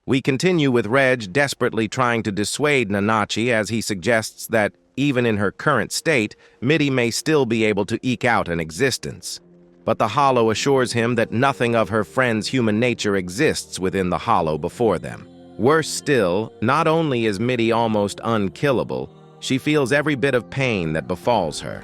We continue with Reg desperately trying to dissuade Nanachi as he suggests that, even in her current state, Midi may still be able to eke out an existence. But the Hollow assures him that nothing of her friend's human nature exists within the Hollow before them. Worse still, not only is Midi almost unkillable, she feels every bit of pain that befalls her.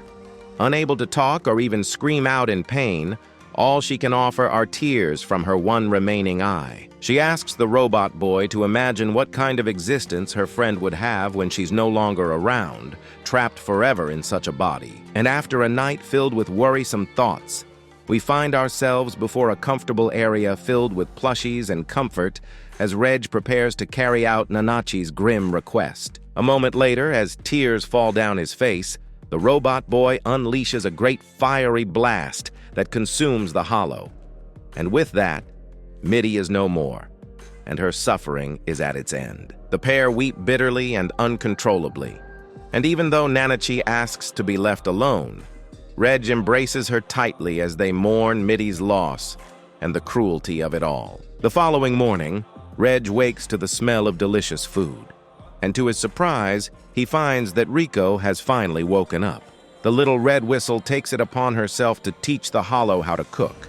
Unable to talk or even scream out in pain, all she can offer are tears from her one remaining eye. She asks the robot boy to imagine what kind of existence her friend would have when she's no longer around, trapped forever in such a body. And after a night filled with worrisome thoughts, we find ourselves before a comfortable area filled with plushies and comfort as Reg prepares to carry out Nanachi's grim request. A moment later, as tears fall down his face, the robot boy unleashes a great fiery blast that consumes the Hollow. And with that, Midi is no more, and her suffering is at its end. The pair weep bitterly and uncontrollably. And even though Nanachi asks to be left alone, Reg embraces her tightly as they mourn Midi's loss and the cruelty of it all. The following morning, Reg wakes to the smell of delicious food. And to his surprise, he finds that Riko has finally woken up. The little red whistle takes it upon herself to teach the Hollow how to cook.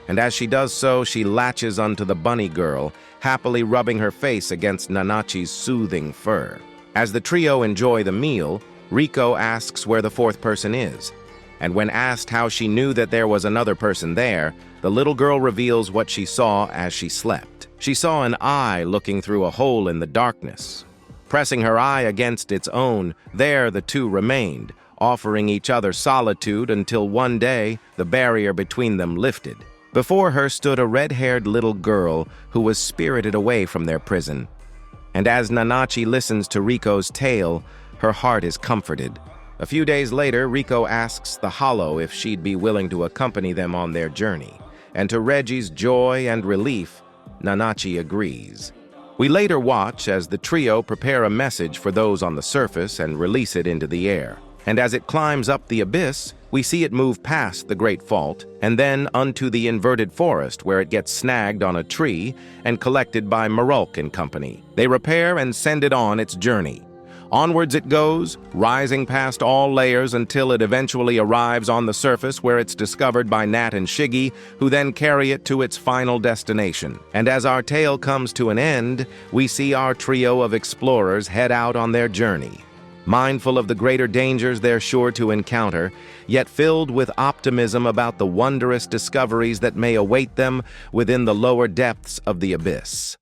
And as she does so, she latches onto the bunny girl, happily rubbing her face against Nanachi's soothing fur. As the trio enjoy the meal, Riko asks where the fourth person is. And when asked how she knew that there was another person there, the little girl reveals what she saw as she slept. She saw an eye looking through a hole in the darkness. Pressing her eye against its own, there the two remained, offering each other solitude until one day the barrier between them lifted. Before her stood a red-haired little girl who was spirited away from their prison. And as Nanachi listens to Riko's tale, her heart is comforted. A few days later, Riko asks the Hollow if she'd be willing to accompany them on their journey. And to Reggie's joy and relief, Nanachi agrees. We later watch as the trio prepare a message for those on the surface and release it into the air. And as it climbs up the abyss, we see it move past the Great Fault and then unto the inverted forest where it gets snagged on a tree and collected by Marulk and company. They repair and send it on its journey. Onwards it goes, rising past all layers until it eventually arrives on the surface where it's discovered by Nat and Shiggy, who then carry it to its final destination. And as our tale comes to an end, we see our trio of explorers head out on their journey, mindful of the greater dangers they're sure to encounter, yet filled with optimism about the wondrous discoveries that may await them within the lower depths of the abyss.